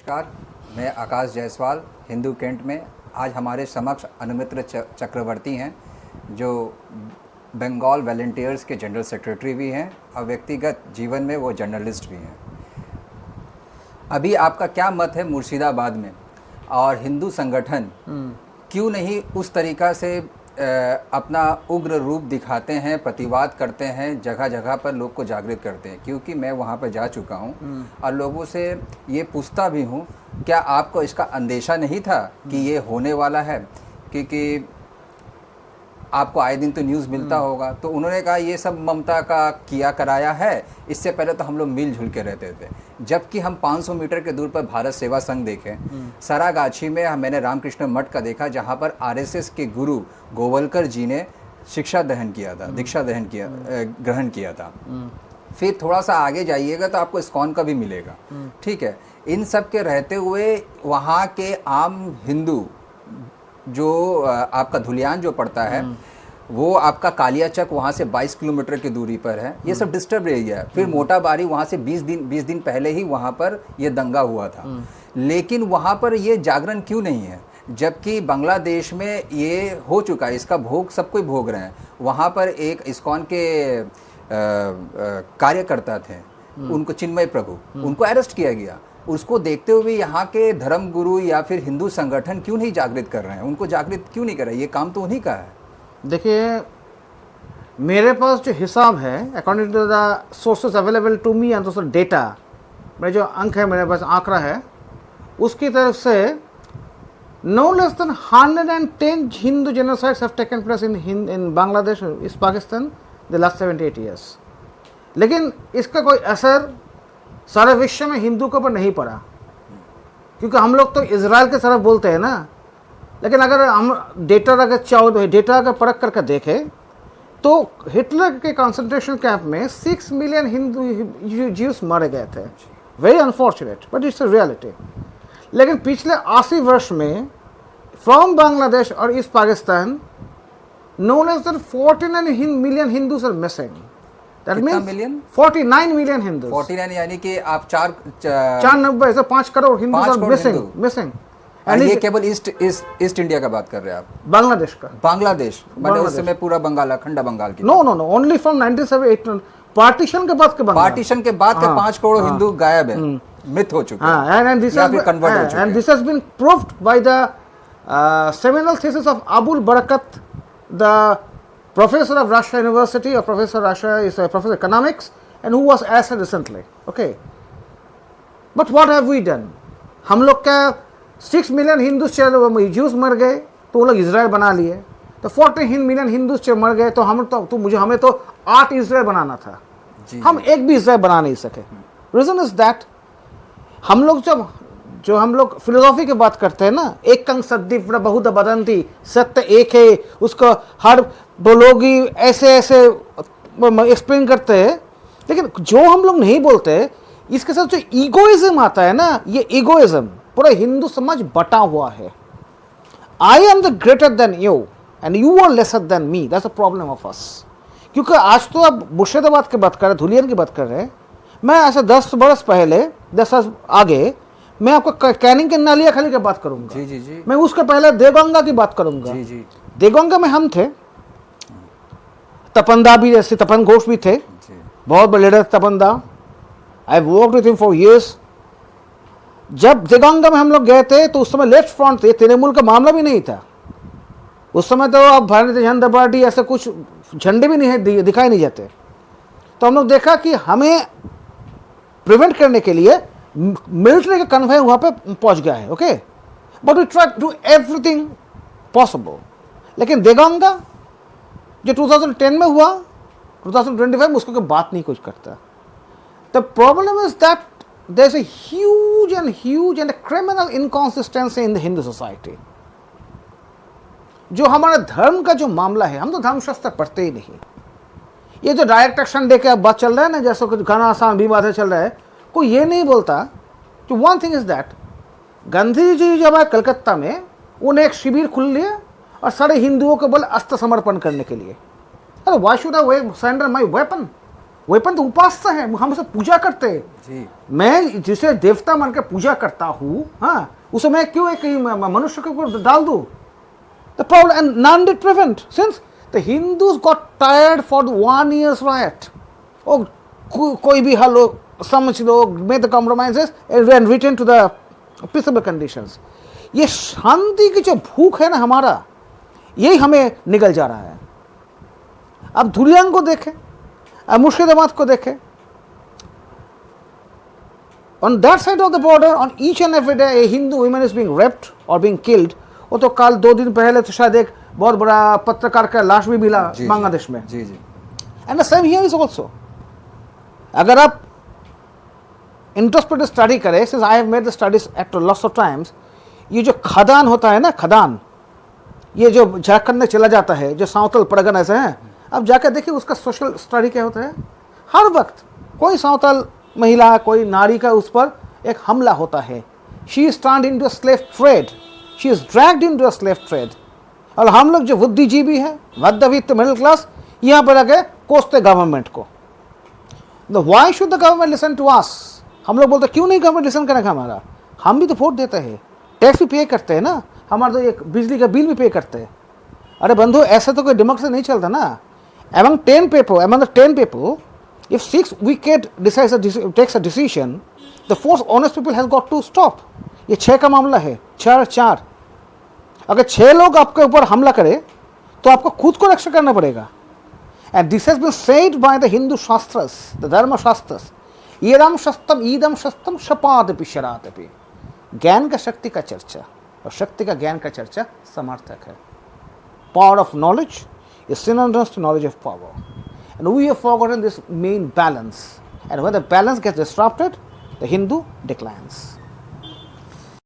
नमस्कार, मैं आकाश जायसवाल हिंदू कैंट में। आज हमारे समक्ष अनुमित्र चक्रवर्ती हैं जो बंगाल वॉलंटियर्स के जनरल सेक्रेटरी भी हैं और व्यक्तिगत जीवन में वो जर्नलिस्ट भी हैं। अभी आपका क्या मत है मुर्शिदाबाद में और हिंदू संगठन क्यों नहीं उस तरीक़ा से अपना उग्र रूप दिखाते हैं, प्रतिवाद करते हैं, जगह जगह पर लोग को जागृत करते हैं? क्योंकि मैं वहाँ पर जा चुका हूँ और लोगों से ये पूछता भी हूँ, क्या आपको इसका अंदेशा नहीं था कि ये होने वाला है? क्योंकि आपको आए दिन तो न्यूज़ मिलता होगा। तो उन्होंने कहा ये सब ममता का किया कराया है, इससे पहले तो हम लोग मिलजुल के रहते थे। जबकि हम 500 मीटर के दूर पर भारत सेवा संघ देखें, सरागाछी में मैंने रामकृष्ण मठ का देखा जहाँ पर आरएसएस के गुरु गोवलकर जी ने शिक्षा दहन किया था, दीक्षा दहन किया ग्रहण किया था। फिर थोड़ा सा आगे जाइएगा तो आपको इस्कॉन का भी मिलेगा। ठीक है, इन सब के रहते हुए वहाँ के आम हिंदू जो आपका धुलियान जो पड़ता है वो आपका कालियाचक वहाँ से 22 किलोमीटर की दूरी पर है। ये सब डिस्टर्ब एरिया है। फिर मोटाबारी वहाँ से 20 दिन पहले ही वहाँ पर ये दंगा हुआ था। लेकिन वहाँ पर ये जागरण क्यों नहीं है, जबकि बांग्लादेश में ये हो चुका है, इसका भोग सब कोई भोग रहे हैं। वहाँ पर एक इस्कॉन के कार्यकर्ता थे, उनको चिन्मय प्रभु, उनको अरेस्ट किया गया। उसको देखते हुए यहाँ के धर्म गुरु या फिर हिंदू संगठन क्यों नहीं जागृत कर रहे हैं, उनको जागृत क्यों नहीं कर रहे? ये काम तो उन्हीं का है। देखिए, मेरे पास जो हिसाब है according to the sources available to me and दोस्तों डेटा, मेरे जो अंक है, मेरे पास आंकड़ा है, उसकी तरफ से no less than 110 Hindu genocides have taken place in Bangladesh, इस पाकिस्तान the last 78 years। लेकिन इसका कोई असर सारे विश्व में हिंदू के ऊपर नहीं पड़ा, क्योंकि हम लोग तो इजराइल के तरफ बोलते हैं ना। लेकिन अगर हम डेटा अगर परख करके देखें तो हिटलर के कंसंट्रेशन कैंप में 6 मिलियन हिंदू ज्यूस मारे गए थे। Very unfortunate but it's a reality. लेकिन पिछले 80 वर्ष में फ्रॉम बांग्लादेश और East Pakistan no less than 49 million Hindus are missing. That means million? 49 million Hindus। 49 यानी कि आप 490 ऐसे 5 crore Hindus are missing. And ये केवल ईस्ट इंडिया का बात कर रहे हैं आप? बांग्लादेश का। बांग्लादेश मतलब उस समय पूरा बंगाल, अखंड बंगाल की? नो ओनली फ्रॉम 1978 पार्टीशन के बाद के बंगाल। पार्टीशन के बाद के 5 करोड़ हिंदू गायब है, मृत हो चुके हैं and this has been proved by the seminal thesis of Abul Barakat, the professor of Russia University, or professor Russia is a professor of economics, and who was asked recently. Okay, but what have we done? हम लोग का 6 million Hindu juice मर गए तो वो लोग Israel बना लिए, तो 40 मिलियन हिंदू मर गए तो हमें तो 8 इसराइल बनाना था। हम एक भी इसराइल बना नहीं सके। रीजन इज दैट हम लोग जो हम लोग फिलोसॉफी की बात करते हैं ना, एक कंग सद्दी बहुत बदंती, सत्य एक है, उसको हर लोग ही ऐसे एक्सप्लेन करते हैं। लेकिन जो हम लोग नहीं बोलते, इसके साथ जो ईगोइज्म आता है ना, ये ईगोइज्म पूरा हिंदू समाज बटा हुआ है। I'm the greater than you and you are lesser than me, that's the problem of us. क्योंकि आज तो आप मुर्शिदाबाद की बात कर रहे हैं, धुलियन की बात कर रहे हैं। मैं ऐसे 10 बरस पहले, 10 साल आगे मैं आपको कैनिंग के नालिया खाली की बात करूंगा। जी। मैं उसके पहले देवगंगा की बात करूंगा। जी। देवगंगा में हम थे, तपनदा भी, जैसे तपन घोष भी थे, बहुत बड़े लीडर तपनदा। I worked with him for years. जब देवगंगा में हम लोग गए थे तो उस समय लेफ्ट फ्रंट थे, तृणमूल का मामला भी नहीं था उस समय। तो अब भारतीय जनता पार्टी ऐसे कुछ झंडे भी नहीं दिखाई नहीं जाते। तो हम लोग देखा कि हमें प्रिवेंट करने के लिए मिलिट्री का कन्वॉय वहाँ पे पहुँच गया है। Okay, but we try to do everything possible. लेकिन देवगंगा जो 2010 में हुआ, 2025 में उसको कोई बात नहीं कुछ करता। The problem is that there is a huge and criminal inconsistency in the Hindu society. जो हमारे धर्म का जो मामला है, हम तो धर्मशास्त्र पढ़ते ही नहीं। ये जो डायरेक्ट एक्शन डे के बात चल रहा है ना, जैसे कुछ घना आसान भी बातें चल रहा है, कोई ये नहीं बोलता कि one thing is that Gandhi ji जब आए कलकत्ता में, उन्हें एक शिविर खुल लिया और सारे हिंदुओं को बोले अस्त्र समर्पण करने के लिए। अरे why should I surrender my weapon? Weapon तो उपास्य है, हम उसे पूजा करते हैं जी। मैं जिसे देवता मान के पूजा करता हूँ, हाँ, उसे मैं क्यों एक मनुष्य के ऊपर डाल दूँ? The problem, and none did prevent, since the Hindus got tired for the 1 year's riot. Oh, कोई भी हल हो, समझ लो, made the compromises and return to the peaceable conditions. ये शांति की जो भूख है ना हमारा, यही हमें निगल जा रहा है। अब धुरियांग को देखें, अब मुर्शिदाबाद को देखें, on that side of the border, on each and every day a Hindu woman is being raped or being killed. वो तो कल 2 दिन पहले तो शायद एक बहुत बड़ा पत्रकार का लाश भी मिला बांग्लादेश में। जी जी। And the same here is also. अगर आप इंट्रोस्पेक्टिव स्टडी करें, since I have made the studies at lots of times, ये जो खदान होता है ना, खदान, ये जो झारखंड में चला जाता है, जो सावतल परगना ऐसे हैं, अब जाकर देखिए उसका सोशल स्टडी क्या होता है। हर वक्त कोई सावतल महिला, कोई नारी का उस पर एक हमला होता है। She is turned into a slave trade, she is dragged into a slave trade. और हम लोग जो बुद्धिजीवी हैं, मध्यवित्त मिडिल क्लास, यहाँ पर आके कोसते गवर्नमेंट को। Why should the government listen to us? हम लोग बोलते क्यों नहीं गवर्नमेंट लिसन करेगा हमारा? हम भी तो वोट देते हैं, टैक्स भी पे करते हैं ना, हमारा तो एक बिजली का बिल भी पे करते हैं। अरे बंधु, ऐसा तो कोई डेमोक्रेसी नहीं चलता ना। among 10 people, if 6 wicked takes a decision, the 4 honest people has got to stop. ये 6 का मामला है, 4-4। अगर 6 लोग आपके ऊपर हमला करें तो आपको खुद को रक्षा करना पड़ेगा। And this has been said by the Hindu Shastras, the Dharma Shastras. ईदम शस्त्रम शपादपि शरादपि। ज्ञान का शक्ति का चर्चा और शक्ति का ज्ञान का चर्चा समर्थक है। Power of knowledge is synonymous to knowledge of power. And we have forgotten this main balance. And when the balance gets disrupted, the Hindu declines.